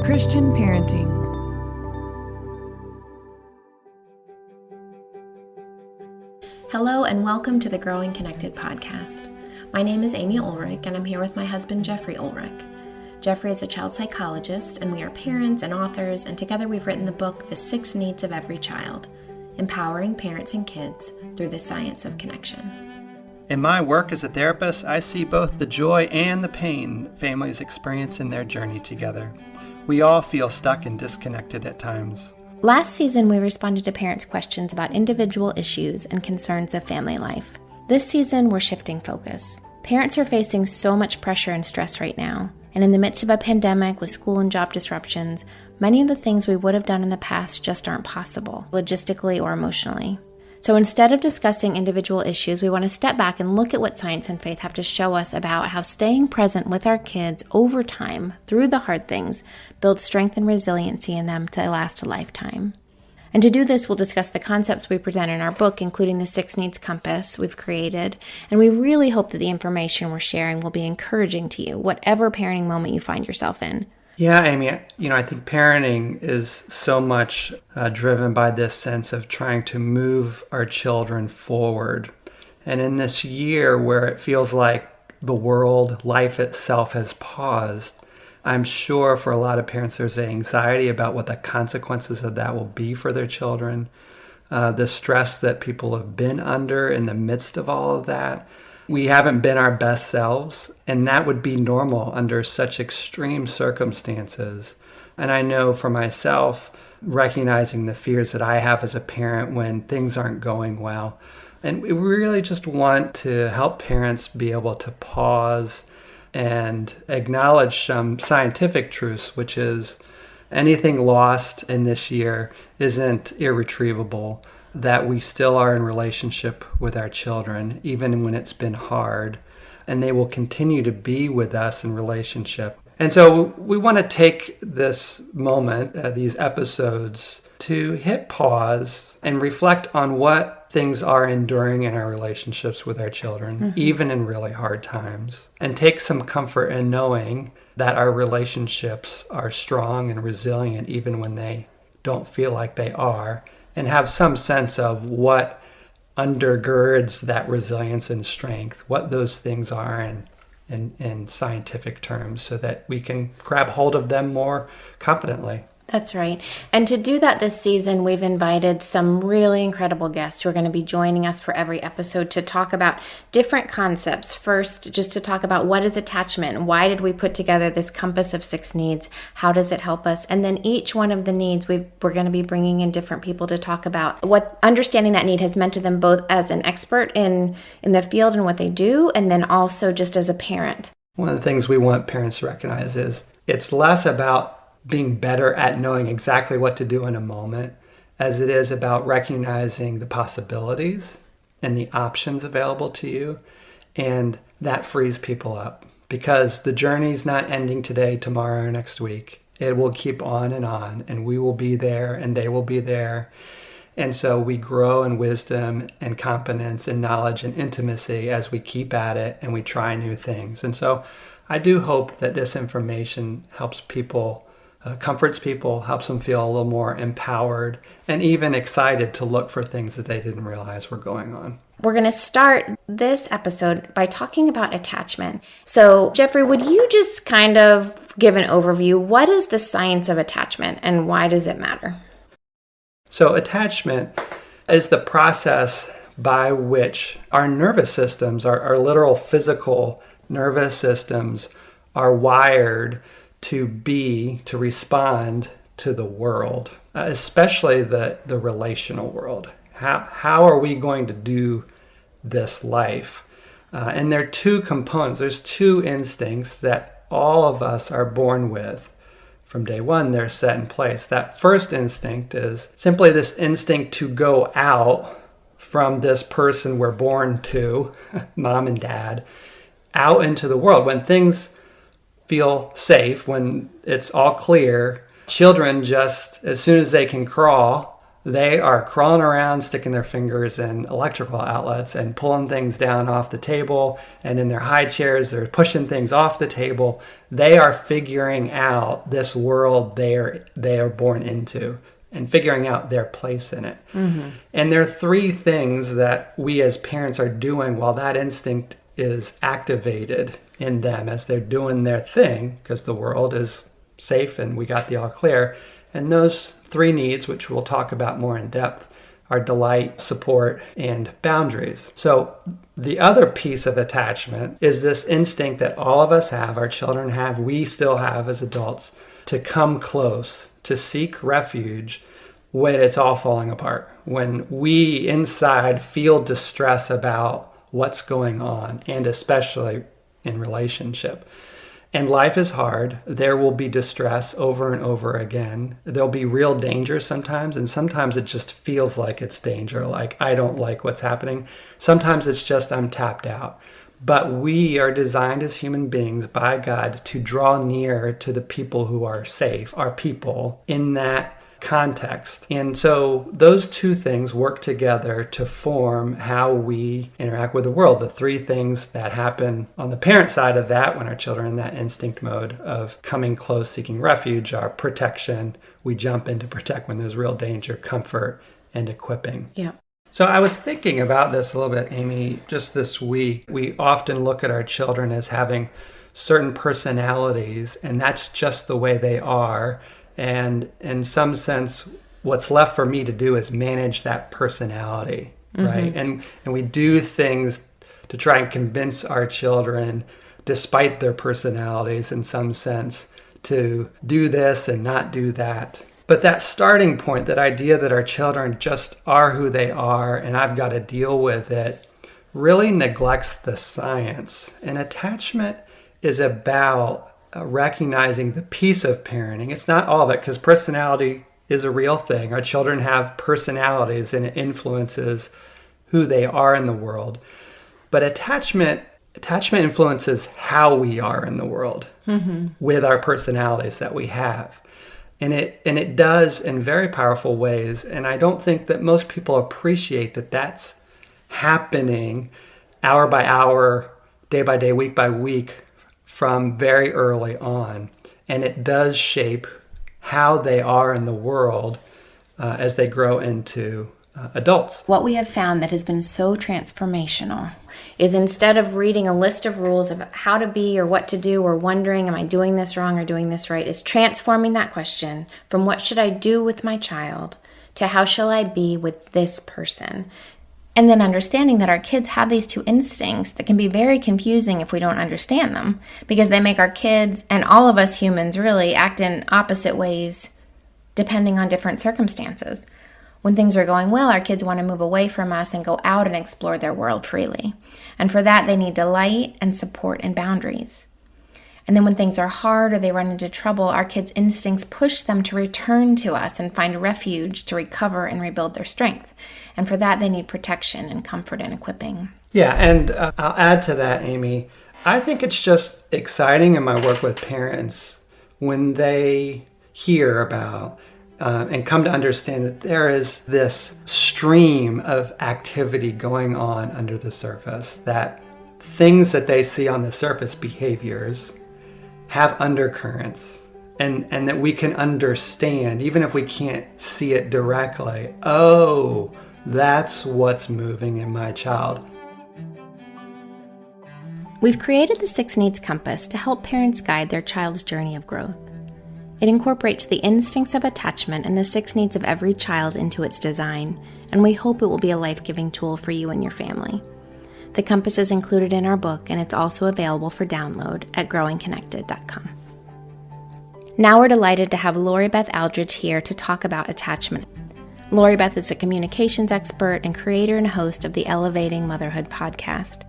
Christian Parenting. Hello and welcome to the Growing Connected podcast. My name is Amy Olrick and I'm here with my husband Jeffrey Olrick. Jeffrey is a child psychologist and we are parents and authors, and together we've written the book The 6 Needs of Every Child, Empowering Parents and Kids Through the Science of Connection. In my work as a therapist, I see both the joy and the pain families experience in their journey together. We all feel stuck and disconnected at times. Last season, we responded to parents' questions about individual issues and concerns of family life. This season, we're shifting focus. Parents are facing so much pressure and stress right now, and in the midst of a pandemic with school and job disruptions, many of the things we would have done in the past just aren't possible, logistically or emotionally. So instead of discussing individual issues, we want to step back and look at what science and faith have to show us about how staying present with our kids over time, through the hard things, builds strength and resiliency in them to last a lifetime. And to do this, we'll discuss the concepts we present in our book, including the 6 Needs Compass we've created. And we really hope that the information we're sharing will be encouraging to you, whatever parenting moment you find yourself in. Yeah, Amy, I think parenting is so much driven by this sense of trying to move our children forward. And in this year where it feels like the world, life itself has paused, I'm sure for a lot of parents there's anxiety about what the consequences of that will be for their children, the stress that people have been under in the midst of all of that. We haven't been our best selves, and that would be normal under such extreme circumstances. And I know for myself, recognizing the fears that I have as a parent when things aren't going well. And we really just want to help parents be able to pause and acknowledge some scientific truths, which is anything lost in this year isn't irretrievable, that we still are in relationship with our children, even when it's been hard, and they will continue to be with us in relationship. And so we want to take this moment, these episodes, to hit pause and reflect on what things are enduring in our relationships with our children, even in really hard times, and take some comfort in knowing that our relationships are strong and resilient even when they don't feel like they are, and have some sense of what undergirds that resilience and strength, what those things are in scientific terms, so that we can grab hold of them more competently. That's right. And to do that this season, we've invited some really incredible guests who are going to be joining us for every episode to talk about different concepts. First, just to talk about what is attachment? Why did we put together this compass of 6 needs? How does it help us? And then each one of the needs, we're going to be bringing in different people to talk about what understanding that need has meant to them, both as an expert in the field and what they do, and then also just as a parent. One of the things we want parents to recognize is it's less about being better at knowing exactly what to do in a moment, as it is about recognizing the possibilities and the options available to you. And that frees people up, because the journey's not ending today, tomorrow, or next week. It will keep on, and we will be there, and they will be there. And so we grow in wisdom and competence and knowledge and intimacy as we keep at it and we try new things. And so I do hope that this information helps people, comforts people, helps them feel a little more empowered and even excited to look for things that they didn't realize were going on. We're going to start this episode by talking about attachment. So, Jeffrey, would you just kind of give an overview? What is the science of attachment and why does it matter? So, attachment is the process by which our nervous systems, our literal physical nervous systems, are wired to respond to the world, especially the relational world. How are we going to do this life? And there are 2 components. There's 2 instincts that all of us are born with. From day one, they're set in place. That first instinct is simply this instinct to go out from this person we're born to, mom and dad, out into the world. When things feel safe, when it's all clear, children just, as soon as they can crawl, they are crawling around, sticking their fingers in electrical outlets and pulling things down off the table. And in their high chairs, they're pushing things off the table. They are figuring out this world they are born into and figuring out their place in it. Mm-hmm. And there are three things that we as parents are doing while that instinct is activated in them as they're doing their thing, because the world is safe and we got the all clear. And those three needs, which we'll talk about more in depth, are delight, support, and boundaries. So the other piece of attachment is this instinct that all of us have, our children have, we still have as adults, to come close, to seek refuge when it's all falling apart. When we inside feel distress about what's going on, and especially in relationship. And life is hard. There will be distress over and over again. There'll be real danger sometimes, and sometimes it just feels like it's danger, like I don't like what's happening. Sometimes it's just I'm tapped out. But we are designed as human beings by God to draw near to the people who are safe, our people, in that context. And so those two things work together to form how we interact with the world. The three things that happen on the parent side of that when our children are in that instinct mode of coming close, seeking refuge, are protection. We jump in to protect when there's real danger, comfort, and equipping. Yeah. So I was thinking about this a little bit, Amy, just this week. We often look at our children as having certain personalities, and that's just the way they are. And in some sense, what's left for me to do is manage that personality, right? And we do things to try and convince our children, despite their personalities in some sense, to do this and not do that. But that starting point, that idea that our children just are who they are and I've got to deal with it, really neglects the science. And attachment is about recognizing the piece of parenting. It's not all of it, because personality is a real thing. Our children have personalities and it influences who they are in the world. But attachment influences how we are in the world with our personalities that we have. And it does in very powerful ways. And I don't think that most people appreciate that that's happening hour by hour, day by day, week by week, from very early on. And it does shape how they are in the world as they grow into adults. What we have found that has been so transformational is, instead of reading a list of rules of how to be or what to do, or wondering, am I doing this wrong or doing this right, is transforming that question from what should I do with my child to how shall I be with this person. And then understanding that our kids have these two instincts that can be very confusing if we don't understand them, because they make our kids, and all of us humans really, act in opposite ways depending on different circumstances. When things are going well, our kids want to move away from us and go out and explore their world freely. And for that, they need delight and support and boundaries. And then when things are hard or they run into trouble, our kids' instincts push them to return to us and find refuge to recover and rebuild their strength. And for that, they need protection and comfort and equipping. Yeah, and I'll add to that, Amy. I think it's just exciting in my work with parents when they hear about and come to understand that there is this stream of activity going on under the surface, that things that they see on the surface, behaviors, have undercurrents, and that we can understand, even if we can't see it directly, oh, that's what's moving in my child. We've created the 6 Needs Compass to help parents guide their child's journey of growth. It incorporates the instincts of attachment and the 6 needs of every child into its design, and we hope it will be a life-giving tool for you and your family. The compass is included in our book, and it's also available for download at growingconnected.com. Now we're delighted to have Lori Beth Auldridge here to talk about attachment. Lori Beth is a communications expert and creator and host of the Elevating Motherhood podcast.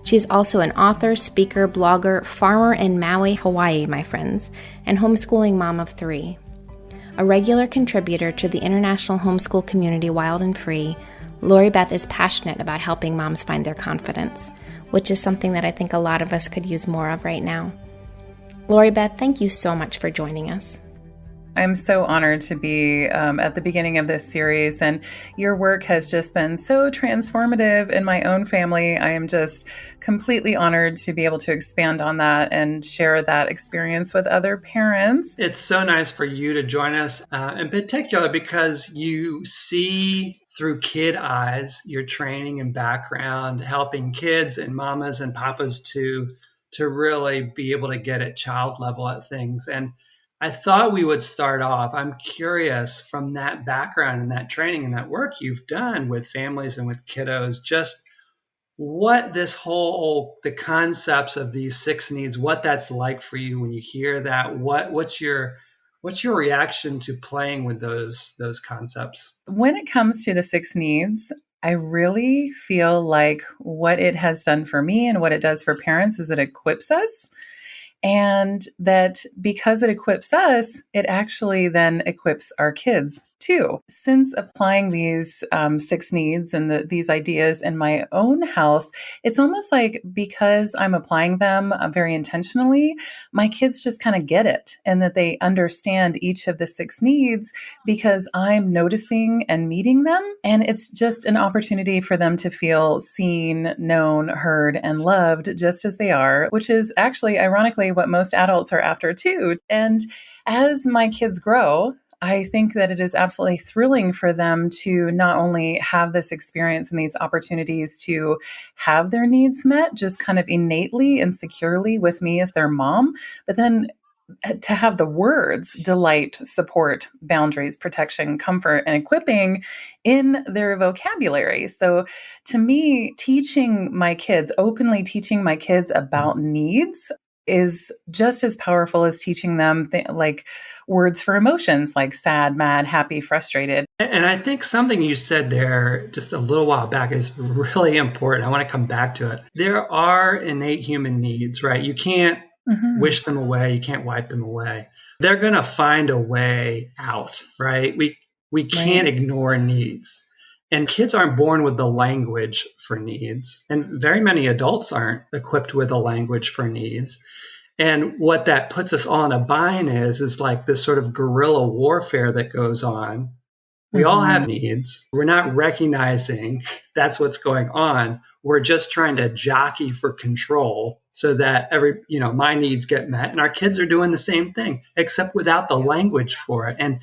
She's also an author, speaker, blogger, farmer in Maui, Hawaii, my friends, and homeschooling mom of 3. A regular contributor to the international homeschool community Wild and Free, Lori Beth is passionate about helping moms find their confidence, which is something that I think a lot of us could use more of right now. Lori Beth, thank you so much for joining us. I'm so honored to be at the beginning of this series, and your work has just been so transformative in my own family. I am just completely honored to be able to expand on that and share that experience with other parents. It's so nice for you to join us, in particular because you see through kid eyes your training and background, helping kids and mamas and papas to really be able to get at child level at things. And I thought we would start off. I'm curious from that background and that training and that work you've done with families and with kiddos, just what this whole the concepts of these six needs, what that's like for you when you hear that. What's your reaction to playing with those concepts? When it comes to the six needs, I really feel like what it has done for me and what it does for parents is it equips us. And that because it equips us, it actually then equips our kids too. Since applying these six needs and these ideas in my own house, it's almost like because I'm applying them very intentionally, my kids just kind of get it and that they understand each of the six needs because I'm noticing and meeting them. And it's just an opportunity for them to feel seen, known, heard, and loved just as they are, which is actually ironically what most adults are after too. And as my kids grow, I think that it is absolutely thrilling for them to not only have this experience and these opportunities to have their needs met just kind of innately and securely with me as their mom, but then to have the words delight, support, boundaries, protection, comfort, and equipping in their vocabulary. So to me, openly teaching my kids about needs is just as powerful as teaching them like words for emotions like sad, mad, happy, frustrated. And I think something you said there just a little while back is really important. I want to come back to it. There are innate human needs, right? You can't wish them away. You can't wipe them away. They're going to find a way out, right? We can't ignore needs. And kids aren't born with the language for needs. And very many adults aren't equipped with a language for needs. And what that puts us all in a bind is like this sort of guerrilla warfare that goes on. We all have needs. We're not recognizing that's what's going on. We're just trying to jockey for control so that my needs get met. And our kids are doing the same thing, except without the language for it. And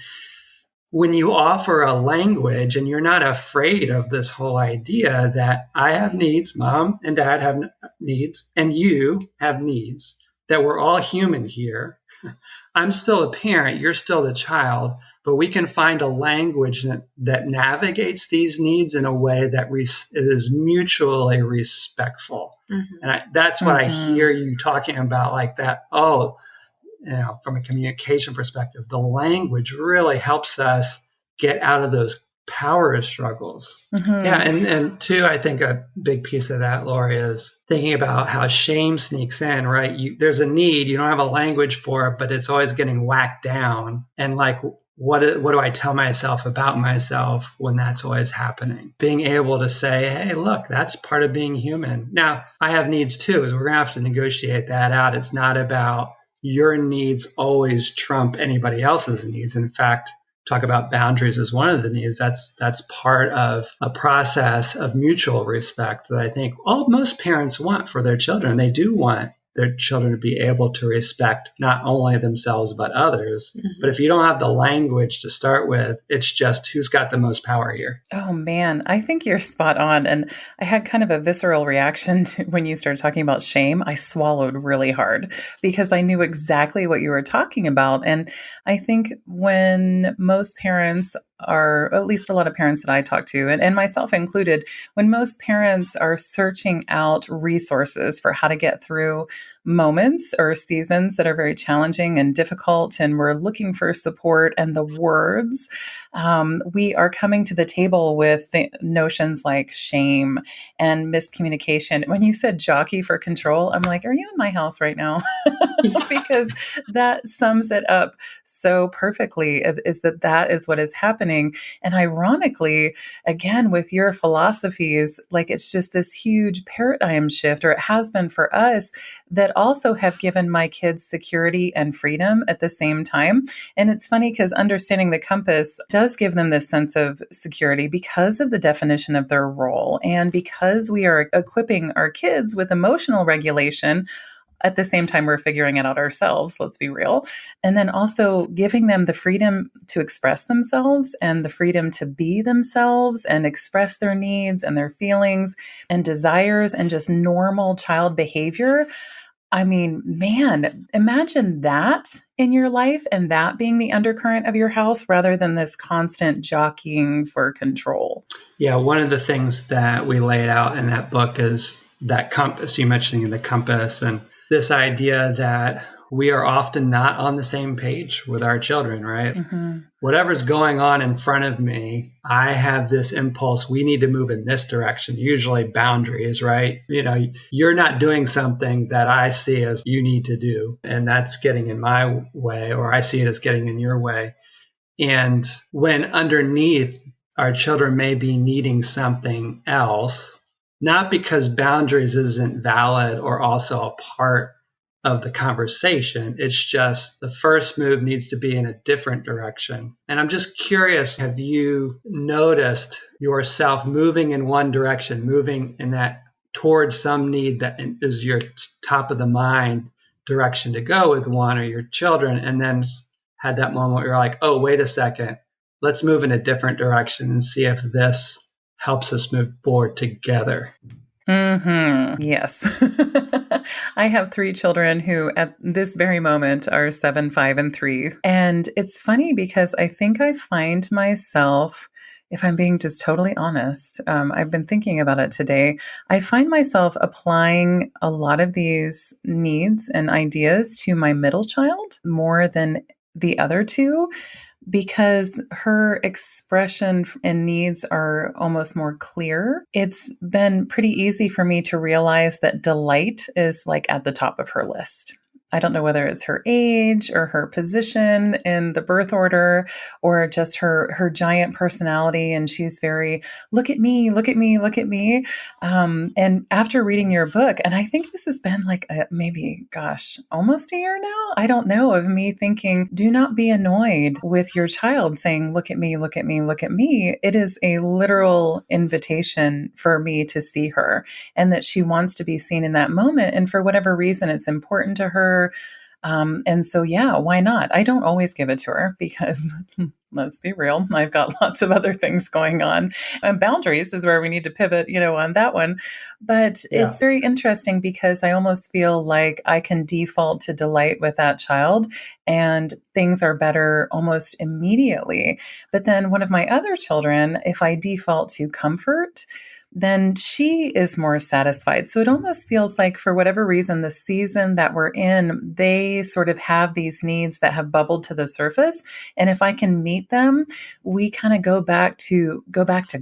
when you offer a language and you're not afraid of this whole idea that I have needs, mom and dad have needs, and you have needs, that we're all human here. I'm still a parent, you're still the child, but we can find a language that navigates these needs in a way that is mutually respectful. And that's what I hear you talking about, like that. From a communication perspective, the language really helps us get out of those power struggles. Yeah. And two, I think a big piece of that, Lori, is thinking about how shame sneaks in, right? There's a need, you don't have a language for it, but it's always getting whacked down. And like, what do I tell myself about myself when that's always happening? Being able to say, hey, look, that's part of being human. Now, I have needs too, so we're going to have to negotiate that out. It's not about your needs always trump anybody else's needs. In fact, talk about boundaries as one of the needs. That's part of a process of mutual respect that I think most parents want for their children. They do want their children to be able to respect not only themselves but others. But if you don't have the language to start with, it's just who's got the most power here. Oh man, I think you're spot on. And I had kind of a visceral reaction when you started talking about shame. I swallowed really hard because I knew exactly what you were talking about. And I think when most parents are, at least a lot of parents that I talk to, and myself included, when most parents are searching out resources for how to get through moments or seasons that are very challenging and difficult, and we're looking for support and the words, we are coming to the table with notions like shame and miscommunication. When you said jockey for control, I'm like, are you in my house right now? Because that sums it up so perfectly, is that is what is happening. happening. And ironically, again, with your philosophies, like it's just this huge paradigm shift, or it has been for us, that also have given my kids security and freedom at the same time. And it's funny because understanding the compass does give them this sense of security because of the definition of their role and because we are equipping our kids with emotional regulation. At the same time, we're figuring it out ourselves, let's be real. And then also giving them the freedom to express themselves and the freedom to be themselves and express their needs and their feelings and desires and just normal child behavior. I mean, man, imagine that in your life and that being the undercurrent of your house rather than this constant jockeying for control. Yeah, one of the things that we laid out in that book is that compass. You mentioning the compass and this idea that we are often not on the same page with our children, right? Mm-hmm. Whatever's going on in front of me, I have this impulse. We need to move in this direction, usually boundaries, right? You're not doing something that I see as you need to do, and that's getting in my way, or I see it as getting in your way. And when underneath our children may be needing something else, not because boundaries isn't valid or also a part of the conversation. It's just the first move needs to be in a different direction. And I'm just curious, have you noticed yourself moving in one direction, moving in that towards some need that is your top of the mind direction to go with one or your children, and then had that moment where you're like, oh, wait a second, let's move in a different direction and see if this helps us move forward together? Mm-hmm. Yes. I have 3 children who at this very moment are 7, 5, and 3. And it's funny because I think I find myself, if I'm being just totally honest, I've been thinking about it today. I find myself applying a lot of these needs and ideas to my middle child more than the other 2, because her expression and needs are almost more clear. It's been pretty easy for me to realize that delight is like at the top of her list. I don't know whether it's her age or her position in the birth order or just her giant personality. And she's very, look at me, look at me, look at me. And after reading your book, and I think this has been like maybe, gosh, almost a year now. I don't know, of me thinking, do not be annoyed with your child saying, look at me, look at me, look at me. It is a literal invitation for me to see her and that she wants to be seen in that moment. And for whatever reason, it's important to her. And so, yeah, why not? I don't always give it to her because let's be real, I've got lots of other things going on. And boundaries is where we need to pivot, on that one. But It's very interesting because I almost feel like I can default to delight with that child and things are better almost immediately. But then one of my other children, if I default to comfort, then she is more satisfied. So it almost feels like, for whatever reason, the season that we're in, they sort of have these needs that have bubbled to the surface. And if I can meet them, we kind of go back to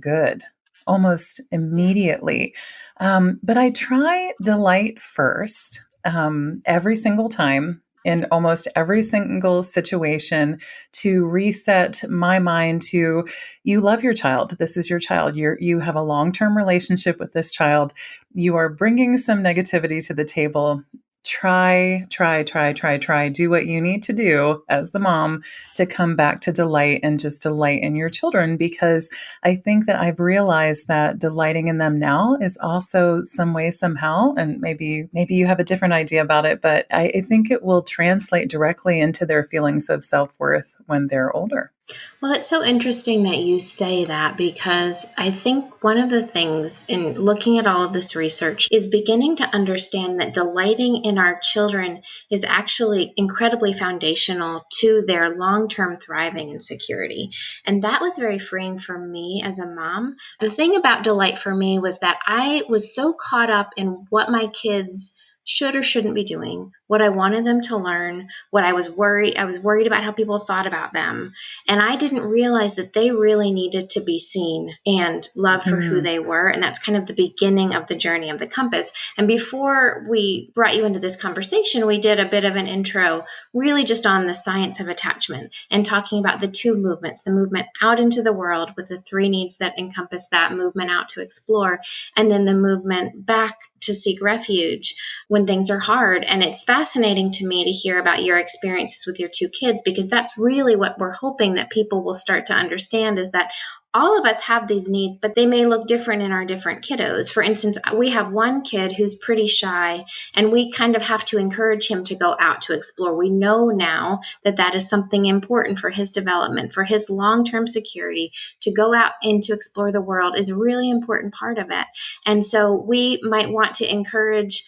good almost immediately. But I try delight first every single time, in almost every single situation, to reset my mind to, you love your child. This is your child. You have a long-term relationship with this child. You are bringing some negativity to the table. Try. Do what you need to do as the mom to come back to delight and just delight in your children, because I think that I've realized that delighting in them now is also some way, somehow, and maybe you have a different idea about it, but I think it will translate directly into their feelings of self-worth when they're older. Well, it's so interesting that you say that, because I think one of the things in looking at all of this research is beginning to understand that delighting in our children is actually incredibly foundational to their long-term thriving and security. And that was very freeing for me as a mom. The thing about delight for me was that I was so caught up in what my kids should or shouldn't be doing, what I wanted them to learn, what I was worried about how people thought about them. And I didn't realize that they really needed to be seen and loved for who they were. And that's kind of the beginning of the journey of the compass. And before we brought you into this conversation, we did a bit of an intro, really just on the science of attachment and talking about the two movements, the movement out into the world with the three needs that encompass that movement out to explore, and then the movement back to seek refuge when things are hard. And it's fascinating to me to hear about your experiences with your two kids, because that's really what we're hoping that people will start to understand, is that all of us have these needs, but they may look different in our different kiddos. For instance, we have one kid who's pretty shy, and we kind of have to encourage him to go out to explore. We know now that that is something important for his development, for his long-term security. To go out and to explore the world is a really important part of it. And so we might want to encourage,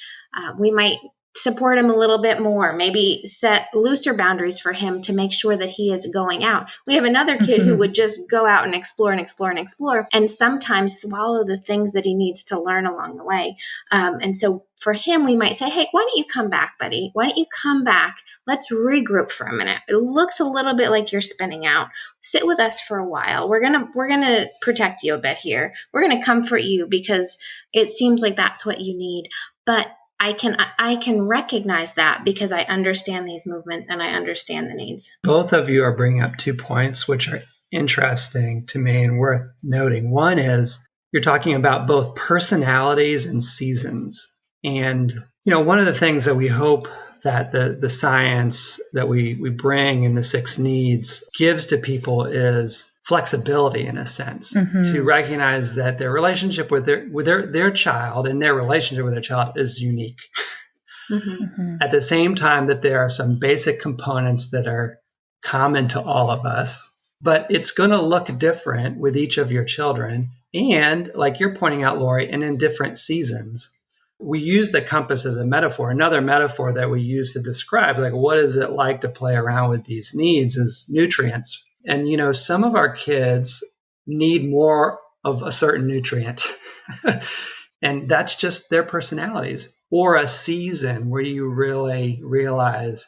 we might support him a little bit more, maybe set looser boundaries for him to make sure that he is going out. We have another kid who would just go out and explore and explore and explore, and sometimes swallow the things that he needs to learn along the way. And so for him, we might say, hey, why don't you come back, buddy? Why don't you come back? Let's regroup for a minute. It looks a little bit like you're spinning out. Sit with us for a while. We're gonna protect you a bit here. We're gonna comfort you because it seems like that's what you need. But I can recognize that because I understand these movements and I understand the needs. Both of you are bringing up 2 points which are interesting to me and worth noting. One is you're talking about both personalities and seasons. And, one of the things that we hope that the science that we bring in the 6 needs gives to people is flexibility, in a sense, to recognize that their relationship with their child and their relationship with their child is unique. At the same time that there are some basic components that are common to all of us, but it's going to look different with each of your children. And like you're pointing out, Lori, and in different seasons. We use the compass as a metaphor. Another metaphor that we use to describe, like, what is it like to play around with these needs is nutrients. And, some of our kids need more of a certain nutrient. And that's just their personalities. Or a season where you really realize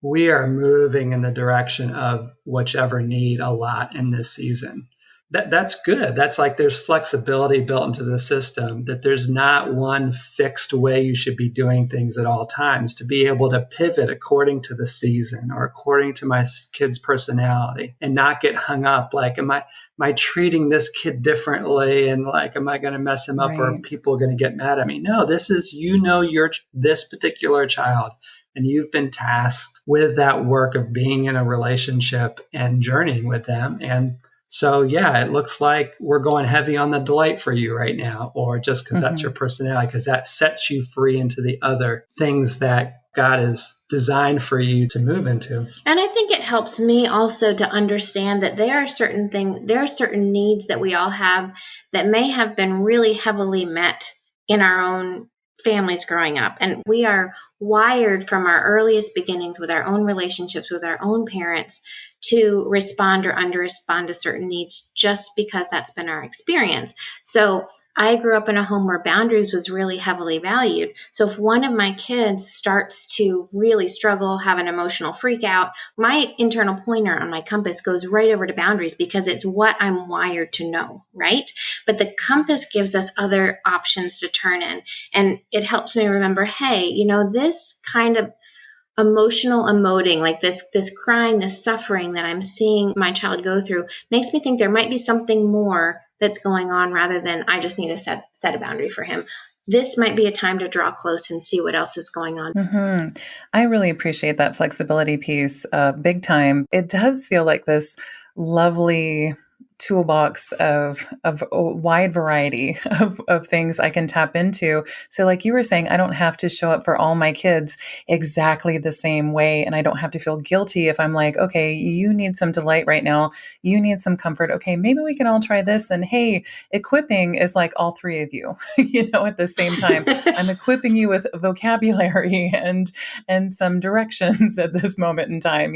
we are moving in the direction of whichever need a lot in this season. That's good. That's like there's flexibility built into the system, that there's not one fixed way you should be doing things at all times, to be able to pivot according to the season or according to my kid's personality and not get hung up. Like, am I treating this kid differently? And like, am I going to mess him up or are people going to get mad at me? No, this is, you're this particular child. And you've been tasked with that work of being in a relationship and journeying with them. And so, yeah, it looks like we're going heavy on the delight for you right now, or just because that's your personality, because that sets you free into the other things that God has designed for you to move into. And I think it helps me also to understand that there are certain needs that we all have that may have been really heavily met in our own families growing up. And we are wired from our earliest beginnings with our own relationships with our own parents to respond or under-respond to certain needs just because that's been our experience. So I grew up in a home where boundaries was really heavily valued. So if one of my kids starts to really struggle, have an emotional freak out, my internal pointer on my compass goes right over to boundaries because it's what I'm wired to know, right? But the compass gives us other options to turn in. And it helps me remember, hey, this kind of emotional emoting, like this crying, this suffering that I'm seeing my child go through, makes me think there might be something more that's going on rather than I just need to set a boundary for him. This might be a time to draw close and see what else is going on. I really appreciate that flexibility piece, big time. It does feel like this lovely toolbox of a wide variety of things I can tap into. So like you were saying, I don't have to show up for all my kids exactly the same way. And I don't have to feel guilty if I'm like, okay, you need some delight right now. You need some comfort. Okay, maybe we can all try this. And hey, equipping is like all 3 of you, at the same time. I'm equipping you with vocabulary and some directions at this moment in time,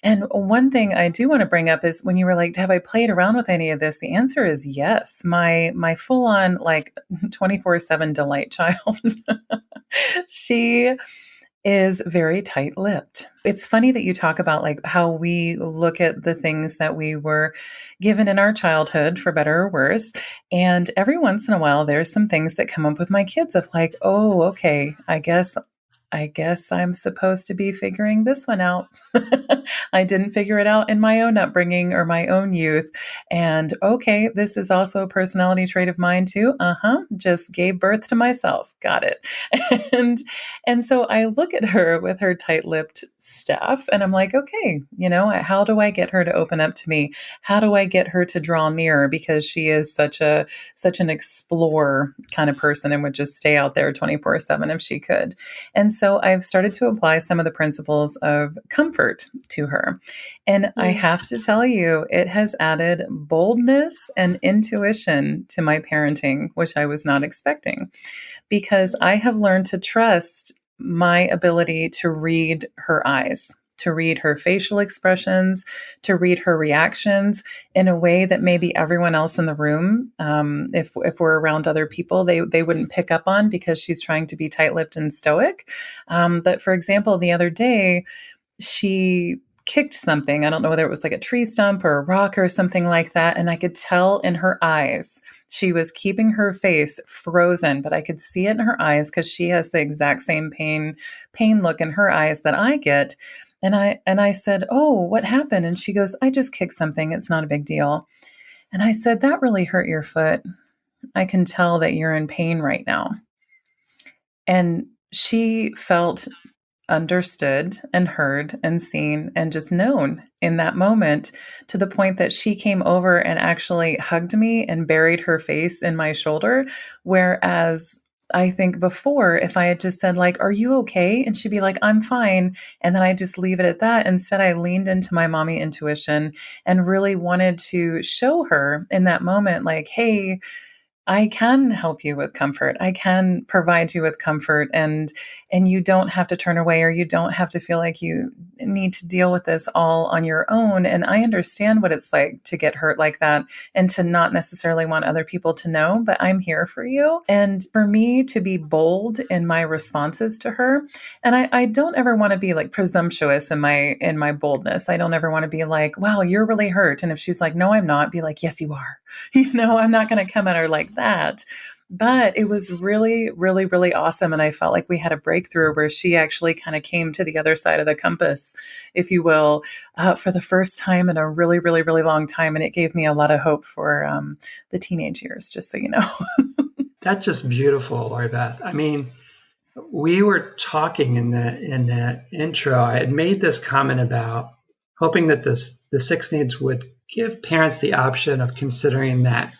And one thing I do want to bring up is when you were like, have I played around with any of this? The answer is yes. My full on like 24/7 delight child. She is very tight-lipped. It's funny that you talk about like how we look at the things that we were given in our childhood, for better or worse. And every once in a while, there's some things that come up with my kids of like, oh, okay, I guess I'm supposed to be figuring this one out. I didn't figure it out in my own upbringing or my own youth. And okay, this is also a personality trait of mine too. Just gave birth to myself. Got it. And and so I look at her with her tight-lipped stuff and I'm like, okay, how do I get her to open up to me? How do I get her to draw nearer? Because she is such an explorer kind of person and would just stay out there 24/7 if she could. And so I've started to apply some of the principles of comfort to her. And I have to tell you, it has added boldness and intuition to my parenting, which I was not expecting, because I have learned to trust my ability to read her eyes, to read her facial expressions, to read her reactions in a way that maybe everyone else in the room, if we're around other people, they wouldn't pick up on because she's trying to be tight-lipped and stoic. But for example, the other day, she kicked something. I don't know whether it was like a tree stump or a rock or something like that. And I could tell in her eyes, she was keeping her face frozen, but I could see it in her eyes because she has the exact same pain look in her eyes that I get. And I said, "Oh, what happened?" And she goes, "I just kicked something. It's not a big deal." And I said, "That really hurt your foot. I can tell that you're in pain right now." And she felt understood and heard and seen and just known in that moment, to the point that she came over and actually hugged me and buried her face in my shoulder. Whereas I think before, if I had just said like, "Are you okay?" And she'd be like, "I'm fine." And then I just leave it at that. Instead, I leaned into my mommy intuition and really wanted to show her in that moment, like, "Hey, I can help you with comfort. I can provide you with comfort, and you don't have to turn away, or you don't have to feel like you need to deal with this all on your own. And I understand what it's like to get hurt like that and to not necessarily want other people to know, but I'm here for you." And for me to be bold in my responses to her, and I don't ever want to be like presumptuous in my boldness. I don't ever want to be like, "Wow, you're really hurt." And if she's like, "No, I'm not," be like, "Yes, you are." I'm not going to come at her like that. But it was really, really, really awesome. And I felt like we had a breakthrough where she actually kind of came to the other side of the compass, if you will, for the first time in a really, really, really long time. And it gave me a lot of hope for the teenage years, just so you know. That's just beautiful, Lori Beth. I mean, we were talking in the intro. I had made this comment about hoping that the six needs would give parents the option of considering that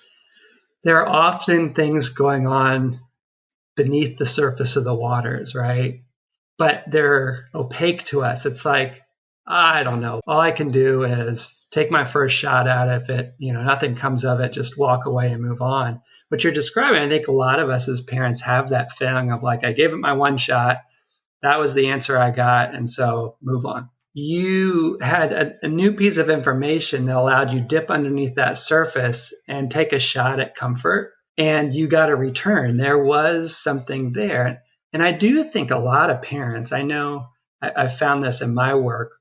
there are often things going on beneath the surface of the waters, right? But they're opaque to us. It's like, I don't know. All I can do is take my first shot at it. If it, nothing comes of it, just walk away and move on. What you're describing, I think a lot of us as parents have that feeling of like, I gave it my one shot. That was the answer I got. And so move on. You had a new piece of information that allowed you dip underneath that surface and take a shot at comfort, and you got a return. There was something there. And I do think a lot of parents, I know I've found this in my work,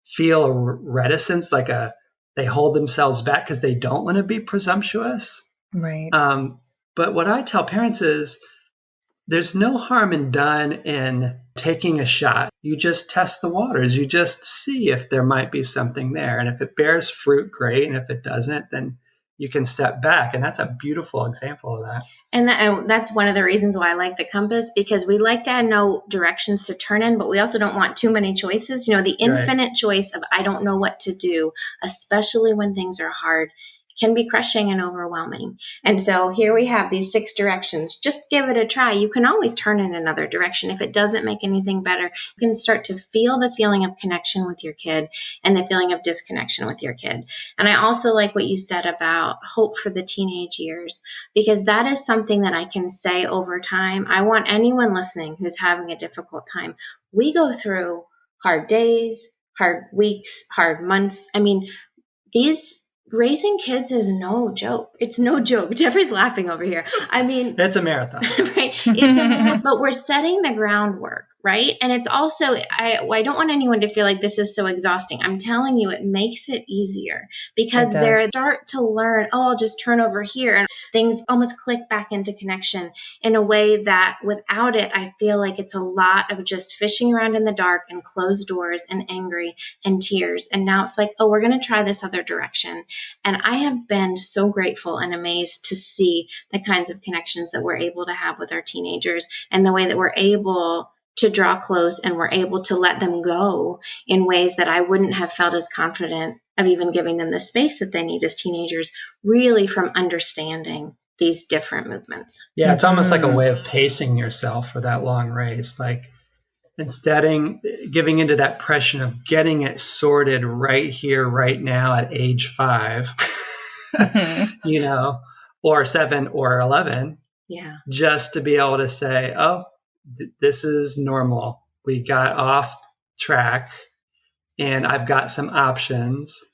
feel a reticence, like they hold themselves back because they don't want to be presumptuous. Right. But what I tell parents is there's no harm in done in taking a shot. You just test the waters. You just see if there might be something there. And if it bears fruit, great. And if it doesn't, then you can step back. And that's a beautiful example of that. And that's one of the reasons why I like the compass, because we like to know directions to turn in, but we also don't want too many choices. The infinite choice of I don't know what to do, especially when things are hard, can be crushing and overwhelming. And so here we have these 6 directions. Just give it a try. You can always turn in another direction. If it doesn't make anything better, you can start to feel the feeling of connection with your kid and the feeling of disconnection with your kid. And I also like what you said about hope for the teenage years, because that is something that I can say over time. I want anyone listening who's having a difficult time. We go through hard days, hard weeks, hard months. I mean, raising kids is no joke. It's no joke. Jeffrey's laughing over here. I mean, it's a marathon. Right? It's a marathon, but we're setting the groundwork, right? And it's also, I don't want anyone to feel like this is so exhausting. I'm telling you, it makes it easier because they start to learn, oh, I'll just turn over here, and things almost click back into connection in a way that without it, I feel like it's a lot of just fishing around in the dark and closed doors and angry and tears. And now it's like, oh, we're going to try this other direction. And I have been so grateful and amazed to see the kinds of connections that we're able to have with our teenagers and the way that we're able to draw close and we're able to let them go in ways that I wouldn't have felt as confident of even giving them the space that they need as teenagers, really from understanding these different movements. Yeah, it's almost like a way of pacing yourself for that long race. Like instead of giving into that pressure of getting it sorted right here, right now at age 5, you know, or 7 or 11. Yeah. Just to be able to say, oh, this is normal. We got off track and I've got some options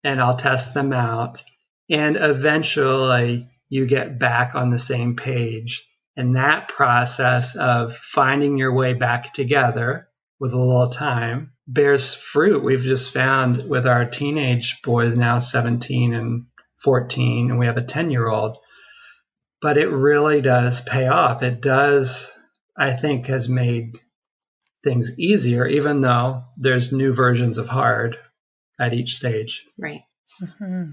and I'll test them out. And eventually you get back on the same page. And that process of finding your way back together with a little time bears fruit. We've just found with our teenage boys now 17 and 14, and we have a 10-year-old. But it really does pay off. It does, I think, has made things easier, even though there's new versions of hard at each stage. Right. Mm-hmm.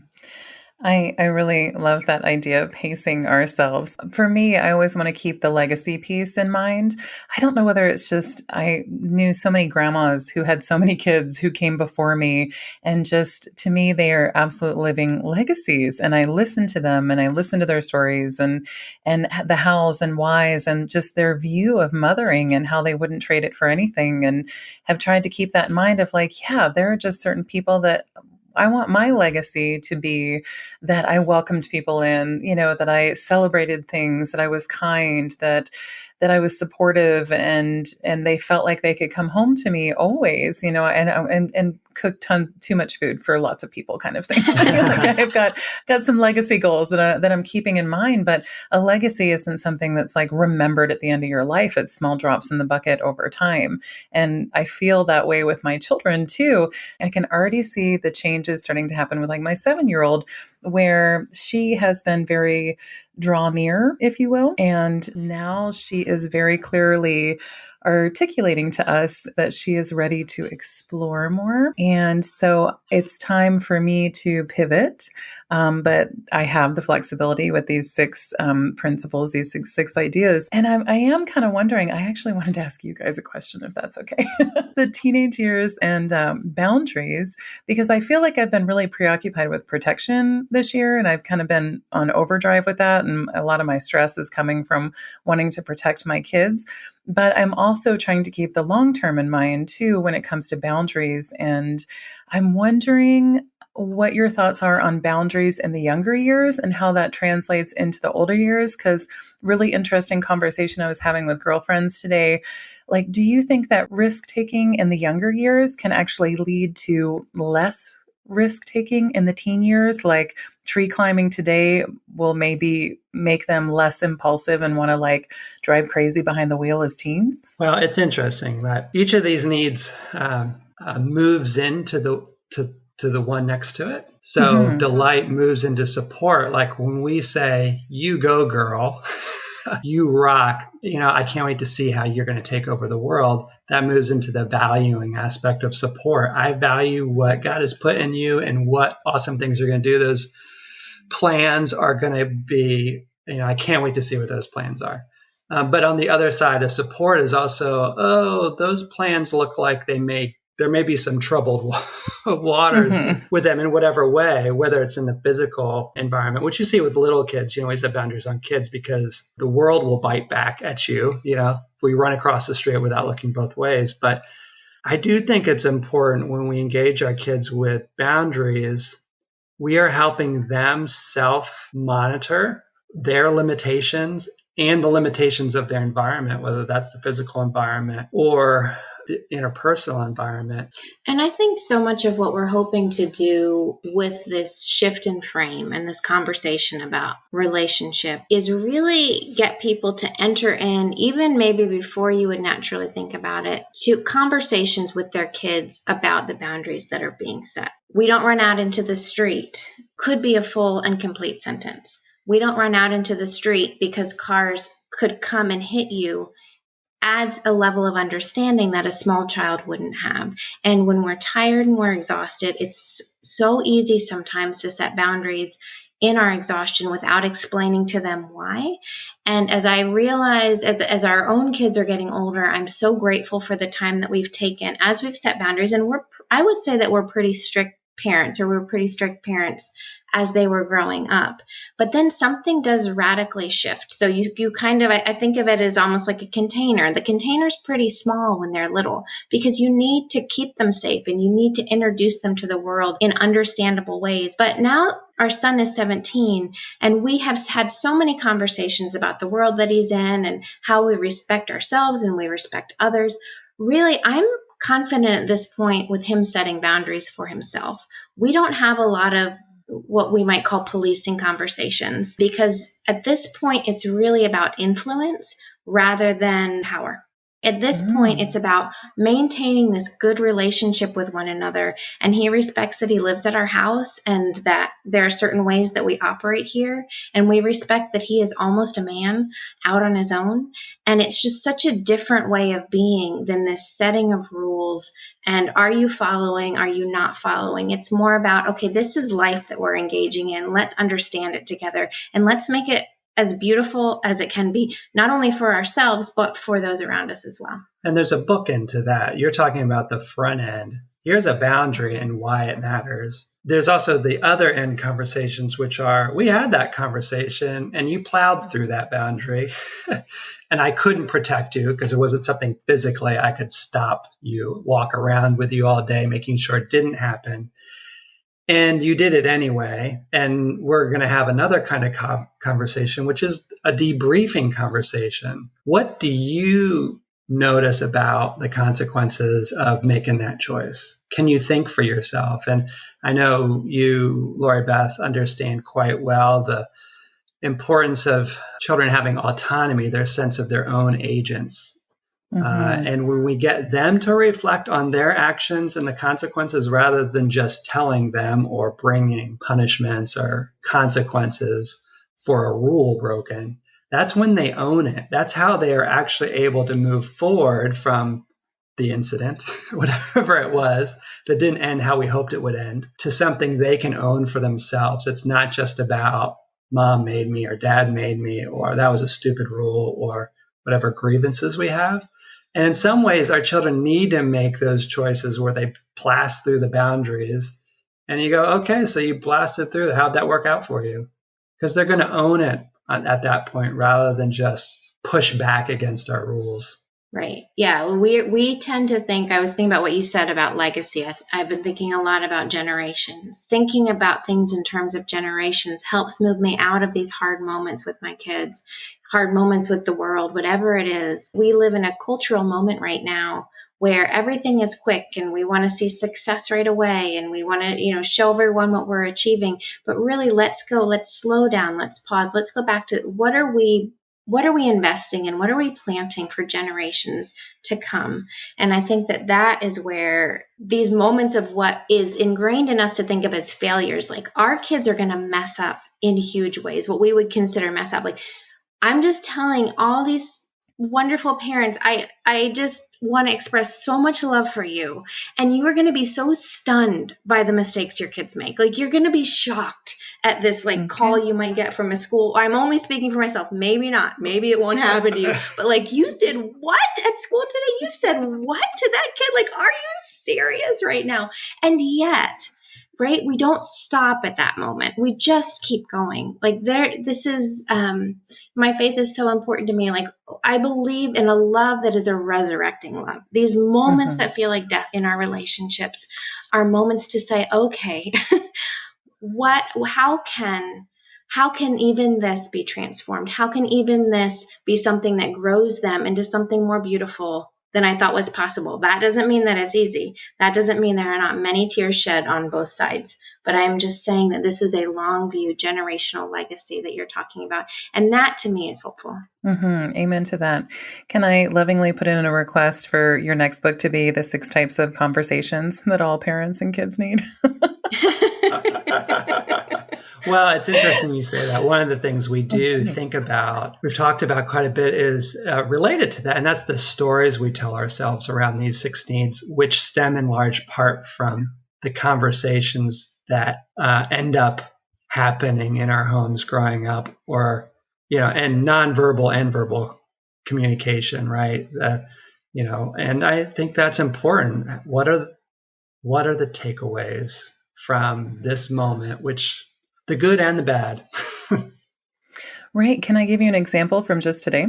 I really love that idea of pacing ourselves. For me, I always want to keep the legacy piece in mind. I don't know whether it's just I knew so many grandmas who had so many kids who came before me, and just to me, they are absolute living legacies. And I listen to them and I listen to their stories and the hows and whys and just their view of mothering and how they wouldn't trade it for anything, and have tried to keep that in mind of like, yeah, there are just certain people that I want my legacy to be that I welcomed people in, that I celebrated things, that I was kind, that I was supportive, and they felt like they could come home to me always, and cook too much food for lots of people, kind of thing. Like I've got some legacy goals that I'm keeping in mind, but a legacy isn't something that's like remembered at the end of your life. It's small drops in the bucket over time, and I feel that way with my children too. I can already see the changes starting to happen with like my 7-year-old, where she has been very draw near, if you will. And now she is very clearly articulating to us that she is ready to explore more. And so it's time for me to pivot. But I have the flexibility with these 6 principles, these six ideas. And I am kind of wondering, I actually wanted to ask you guys a question, if that's okay. The teenage years and boundaries, because I feel like I've been really preoccupied with protection this year, and I've kind of been on overdrive with that. And a lot of my stress is coming from wanting to protect my kids. But I'm also trying to keep the long term in mind too when it comes to boundaries. And I'm wondering what your thoughts are on boundaries in the younger years and how that translates into the older years. Because really interesting conversation I was having with girlfriends today. Like, do you think that risk taking in the younger years can actually lead to less risk taking in the teen years? Like tree climbing today will maybe make them less impulsive and want to like drive crazy behind the wheel as teens? Well, it's interesting that each of these needs moves into the one next to it. So delight moves into support. Like when we say, you go girl, you rock, I can't wait to see how you're going to take over the world. That moves into the valuing aspect of support. I value what God has put in you and what awesome things you're going to do. Those plans are going to be, I can't wait to see what those plans are. But on the other side of support is also, oh, those plans look like there may be some troubled waters with them in whatever way, whether it's in the physical environment, which you see with little kids. We set boundaries on kids because the world will bite back at you, if we run across the street without looking both ways. But I do think it's important when we engage our kids with boundaries, we are helping them self-monitor their limitations and the limitations of their environment, whether that's the physical environment or the interpersonal environment. And I think so much of what we're hoping to do with this shift in frame and this conversation about relationship is really get people to enter in, even maybe before you would naturally think about it, to conversations with their kids about the boundaries that are being set. We don't run out into the street could be a full and complete sentence. We don't run out into the street because cars could come and hit you adds a level of understanding that a small child wouldn't have. And when we're tired and we're exhausted, it's so easy sometimes to set boundaries in our exhaustion without explaining to them why. And as I realize, as our own kids are getting older, I'm so grateful for the time that we've taken as we've set boundaries. And I would say that we're pretty strict parents, or we're pretty strict parents as they were growing up. But then something does radically shift. So you kind of, I think of it as almost like a container. The container's pretty small when they're little because you need to keep them safe and you need to introduce them to the world in understandable ways. But now our son is 17 and we have had so many conversations about the world that he's in and how we respect ourselves and we respect others. Really, I'm confident at this point with him setting boundaries for himself. We don't have a lot of what we might call policing conversations, because at this point, it's really about influence rather than power. At this point, it's about maintaining this good relationship with one another. And he respects that he lives at our house and that there are certain ways that we operate here. And we respect that he is almost a man out on his own. And it's just such a different way of being than this setting of rules. And are you following? Are you not following? It's more about, okay, this is life that we're engaging in. Let's understand it together and let's make it as beautiful as it can be, not only for ourselves, but for those around us as well. And there's a bookend to that. You're talking about the front end. Here's a boundary and why it matters. There's also the other end conversations, which are, we had that conversation and you plowed through that boundary and I couldn't protect you because it wasn't something physically I could stop you, walk around with you all day, making sure it didn't happen. And you did it anyway. And we're going to have another kind of conversation, which is a debriefing conversation. What do you notice about the consequences of making that choice? Can you think for yourself? And I know you, Lori Beth, understand quite well the importance of children having autonomy, their sense of their own agents. And when we get them to reflect on their actions and the consequences rather than just telling them or bringing punishments or consequences for a rule broken, that's when they own it. That's how they are actually able to move forward from the incident, whatever it was, that didn't end how we hoped it would end, to something they can own for themselves. It's not just about mom made me or dad made me or that was a stupid rule or whatever grievances we have. And in some ways, our children need to make those choices where they blast through the boundaries. And you go, okay, so you blasted through. How'd that work out for you? Because they're going to own it at that point rather than just push back against our rules. Right. Yeah. We tend to think, I was thinking about what you said about legacy. I've been thinking a lot about generations. Thinking about things in terms of generations helps move me out of these hard moments with my kids, hard moments with the world, whatever it is. We live in a cultural moment right now where everything is quick and we want to see success right away and we want to, show everyone what we're achieving. But really, let's slow down, let's pause, let's go back to what are we investing in? What are we planting for generations to come? And I think that is where these moments of what is ingrained in us to think of as failures, like our kids are going to mess up in huge ways, what we would consider mess up. Like I'm just telling all these wonderful parents, I just want to express so much love for you. And you are going to be so stunned by the mistakes your kids make. Like you're going to be shocked at this call you might get from a school. I'm only speaking for myself. Maybe not. Maybe it won't happen to you. But you did what at school today? You said what to that kid? Are you serious right now? And yet, right, we don't stop at that moment. We just keep going. This is, my faith is so important to me. I believe in a love that is a resurrecting love. These moments that feel like death in our relationships are moments to say, okay, how can even this be transformed? How can even this be something that grows them into something more beautiful than I thought was possible. That doesn't mean that it's easy. That doesn't mean there are not many tears shed on both sides. But I'm just saying that this is a long view, generational legacy that you're talking about. And that to me is hopeful. Amen to that. Can I lovingly put in a request for your next book to be the 6 types of conversations that all parents and kids need? Well, it's interesting you say that. One of the things we do think about, we've talked about quite a bit, is related to that. And that's the stories we tell ourselves around these 6 needs, which stem in large part from the conversations that end up happening in our homes growing up, or, and nonverbal and verbal communication, right? And I think that's important. What are the takeaways from this moment, which the good and the bad? Right. Can I give you an example from just today?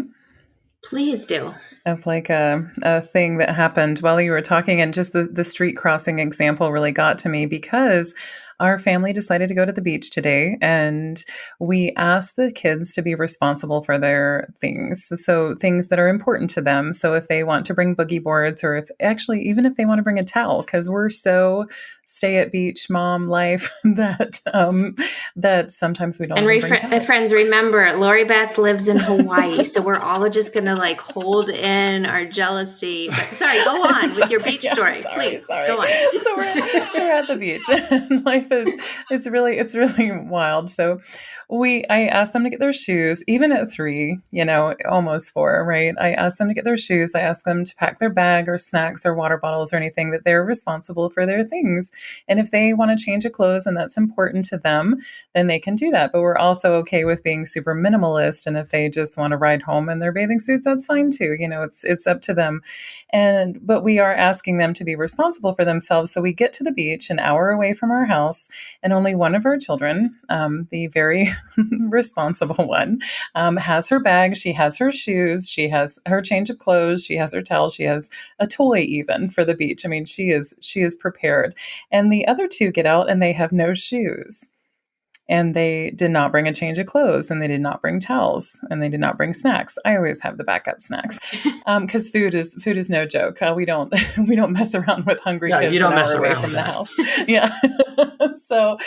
Please do. Of like a thing that happened while you were talking, and just the street crossing example really got to me, because our family decided to go to the beach today, and we asked the kids to be responsible for their things. So things that are important to them. So if they want to bring boogie boards, or even if they want to bring a towel, because we're so stay at beach mom life that sometimes we don't. And friends, remember, Lori Beth lives in Hawaii, so we're all just gonna like hold in our jealousy. But sorry, go on with your beach story, please. Go on. So we're at the beach, and life it's really wild. So I asked them to get their shoes, even at 3, almost 4, right? I asked them to get their shoes. I asked them to pack their bag or snacks or water bottles or anything, that they're responsible for their things. And if they want to change a clothes and that's important to them, then they can do that. But we're also okay with being super minimalist. And if they just want to ride home in their bathing suits, that's fine too. It's up to them. But we are asking them to be responsible for themselves. So we get to the beach an hour away from our house, and only one of our children, the very responsible one, has her bag. She has her shoes. She has her change of clothes. She has her towel. She has a toy even for the beach. I mean, she is prepared. And the other 2 get out and they have no shoes. And they did not bring a change of clothes, and they did not bring towels, and they did not bring snacks. I always have the backup snacks, because food is no joke. We don't mess around with hungry kids you don't an mess hour away around from with the that. house. Yeah. So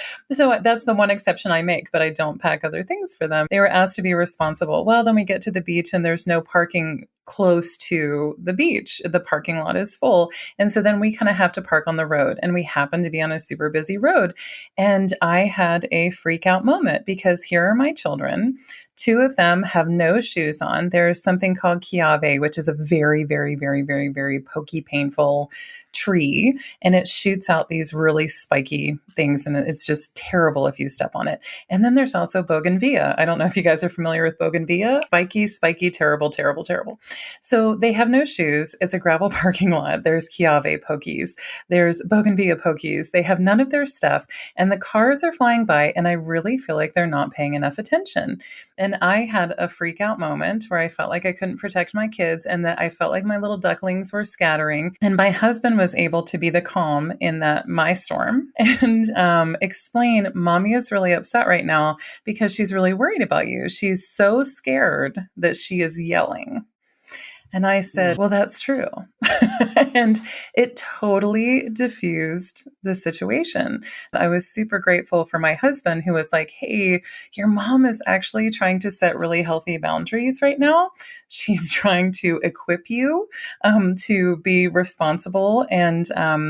that's the one exception I make, but I don't pack other things for them. They were asked to be responsible. Well, then we get to the beach and there's no parking close to the beach. The parking lot is full. And so then we kind of have to park on the road, and we happen to be on a super busy road. And I had a freak out moment, because here are my children. 2 of them have no shoes on. There's something called kiave, which is a very, very, very, very, very pokey, painful tree. And it shoots out these really spiky things. And it's just terrible if you step on it. And then there's also bougainvillea. I don't know if you guys are familiar with bougainvillea. Spiky, terrible, terrible, terrible. So they have no shoes. It's a gravel parking lot. There's kiave pokies. There's bougainvillea pokies. They have none of their stuff. And the cars are flying by. And I really feel like they're not paying enough attention. And I had a freak out moment where I felt like I couldn't protect my kids, and that I felt like my little ducklings were scattering. And my husband was able to be the calm in my storm and explain, Mommy is really upset right now because she's really worried about you. She's so scared that she is yelling. And I said, well, that's true. And it totally diffused the situation. I was super grateful for my husband, who was like, hey, your mom is actually trying to set really healthy boundaries right now. She's trying to equip you to be responsible, and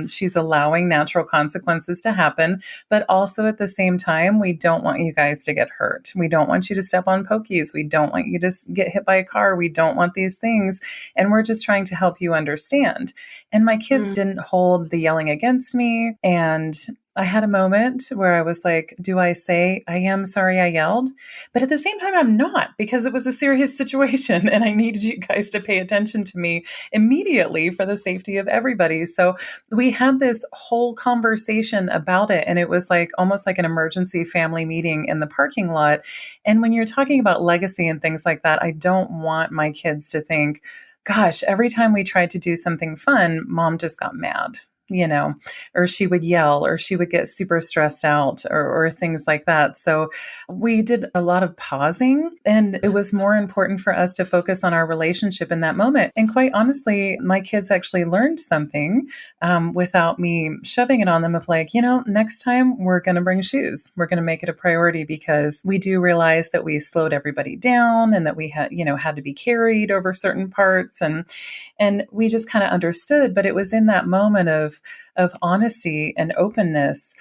she's allowing natural consequences to happen. But also at the same time, we don't want you guys to get hurt. We don't want you to step on pokies. We don't want you to get hit by a car. We don't want these things. And we're just trying to help you understand. And my kids didn't hold the yelling against me. And I had a moment where I was like, do I say, I am sorry I yelled? But at the same time, I'm not, because it was a serious situation and I needed you guys to pay attention to me immediately for the safety of everybody. So we had this whole conversation about it. And it was like almost like an emergency family meeting in the parking lot. And when you're talking about legacy and things like that, I don't want my kids to think, gosh, every time we tried to do something fun, Mom just got mad. or she would yell, or she would get super stressed out, or things like that. So we did a lot of pausing, and it was more important for us to focus on our relationship in that moment. And quite honestly, my kids actually learned something without me shoving it on them of like, next time we're going to bring shoes. We're going to make it a priority because we do realize that we slowed everybody down and that we had to be carried over certain parts. And we just kind of understood, but it was in that moment of honesty and openness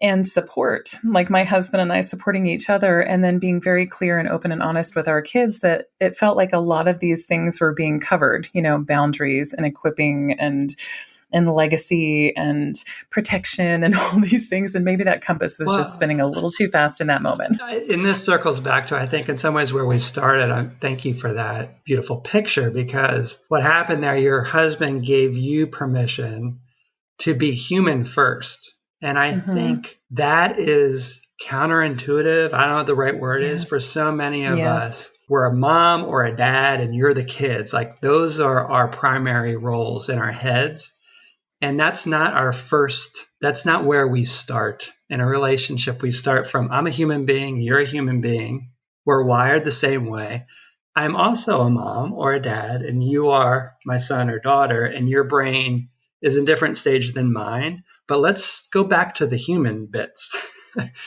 and support, like my husband and I supporting each other, and then being very clear and open and honest with our kids, that it felt like a lot of these things were being covered, boundaries and equipping and legacy and protection and all these things. And maybe that compass was just spinning a little too fast in that moment. And this circles back to, I think, in some ways where we started. Thank you for that beautiful picture, because what happened there, your husband gave you permission to be human first. And I think that is counterintuitive. I don't know what the right word is for so many of us. We're a mom or a dad and you're the kids. Like, those are our primary roles in our heads. And that's not that's not where we start in a relationship. We start from, I'm a human being, you're a human being. We're wired the same way. I'm also a mom or a dad, and you are my son or daughter, and your brain is in a different stage than mine. But let's go back to the human bits.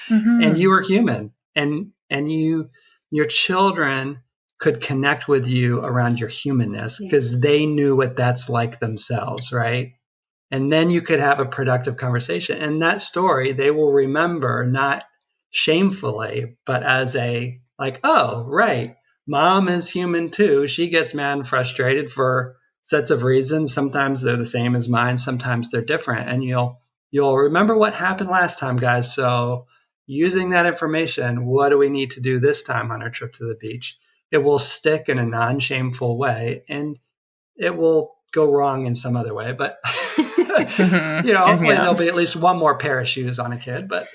And you are human, and your children could connect with you around your humanness because they knew what that's like themselves, right? And then you could have a productive conversation. And that story, they will remember, not shamefully, but as a, like, oh, right, mom is human too. She gets mad and frustrated for sets of reasons. Sometimes they're the same as mine. Sometimes they're different. And you'll remember what happened last time, guys. So using that information, what do we need to do this time on our trip to the beach? It will stick in a non-shameful way, and it will go wrong in some other way, but hopefully there'll be at least one more pair of shoes on a kid. But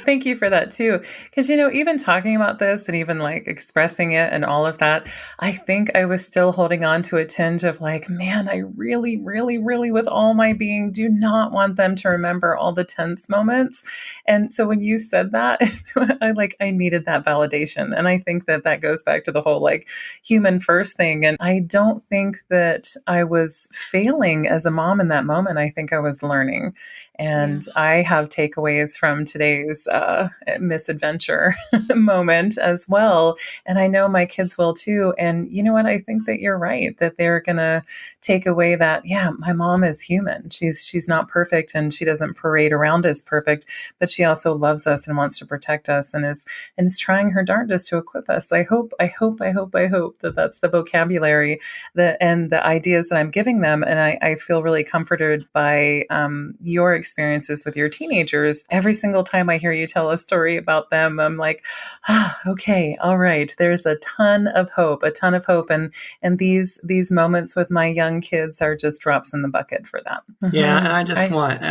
thank you for that too. Because, even talking about this and even like expressing it and all of that, I think I was still holding on to a tinge of like, man, I really, really, really, with all my being, do not want them to remember all the tense moments. And so when you said that, I needed that validation. And I think that goes back to the whole like human first thing. And I don't think that I was failing as a mom in that moment. I think I was learning. And I have takeaways from today's misadventure moment as well. And I know my kids will too. And you know what? I think that you're right, that they're going to take away that, my mom is human. She's not perfect, and she doesn't parade around as perfect, but she also loves us and wants to protect us and is trying her darndest to equip us. I hope that that's the vocabulary and the ideas that I'm giving them. And I feel really comforted by your experiences with your teenagers. Every single time I hear you tell a story about them, I'm like, okay, all right. There's a ton of hope. And these moments with my young kids are just drops in the bucket for that. Yeah, and I just want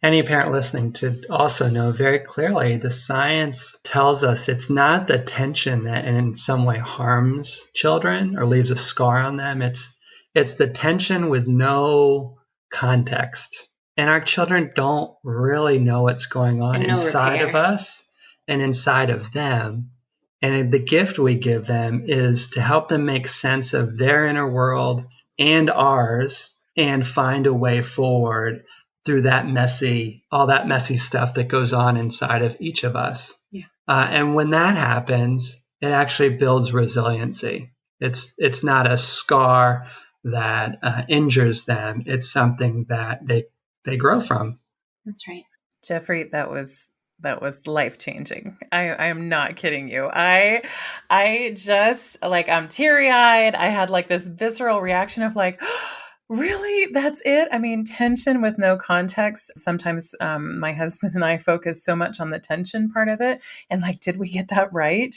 any parent listening to also know very clearly, the science tells us it's not the tension that in some way harms children or leaves a scar on them. It's the tension with no context. And our children don't really know what's going on inside of us and inside of them. And the gift we give them is to help them make sense of their inner world and ours, and find a way forward through all that messy stuff that goes on inside of each of us. Yeah. And when that happens, it actually builds resiliency. It's not a scar that injures them. It's something that they grow from. That's right. Jeffrey, that was life-changing. I am not kidding you. I just I'm teary-eyed. I had like this visceral reaction of like, really? That's it? I mean, tension with no context. Sometimes my husband and I focus so much on the tension part of it. And like, did we get that right?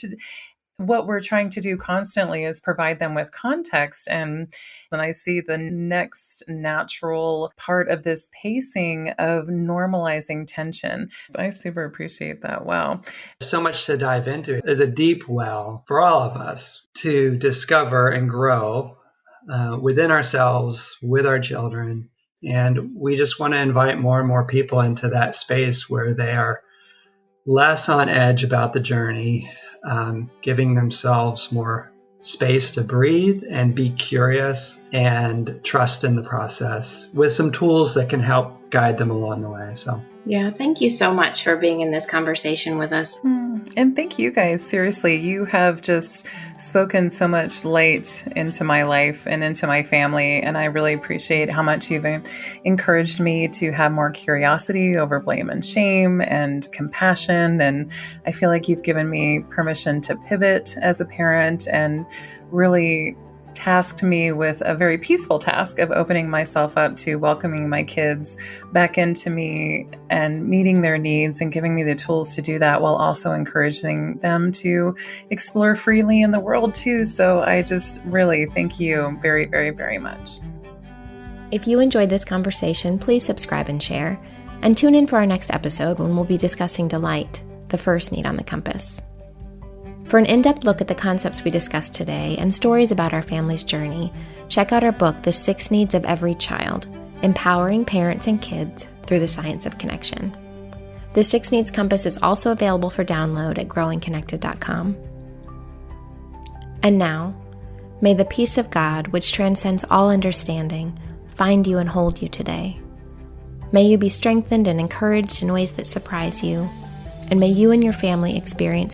What we're trying to do constantly is provide them with context. And I see the next natural part of this pacing of normalizing tension. I super appreciate that. Wow. So much to dive into. There's a deep well for all of us to discover and grow within ourselves, with our children. And we just want to invite more and more people into that space where they are less on edge about the journey, giving themselves more space to breathe and be curious and trust in the process with some tools that can help guide them along the way. So, yeah, thank you so much for being in this conversation with us. And thank you guys. Seriously, you have just spoken so much light into my life and into my family. And I really appreciate how much you've encouraged me to have more curiosity over blame and shame and compassion. And I feel like you've given me permission to pivot as a parent and really tasked me with a very peaceful task of opening myself up to welcoming my kids back into me and meeting their needs and giving me the tools to do that while also encouraging them to explore freely in the world too. So I just really thank you very, very, very much. If you enjoyed this conversation, please subscribe and share, and tune in for our next episode when we'll be discussing delight, the first need on the compass. For an in-depth look at the concepts we discussed today and stories about our family's journey, check out our book, The 6 Needs of Every Child, Empowering Parents and Kids Through the Science of Connection. The 6 Needs Compass is also available for download at growingconnected.com. And now, may the peace of God, which transcends all understanding, find you and hold you today. May you be strengthened and encouraged in ways that surprise you, and may you and your family experience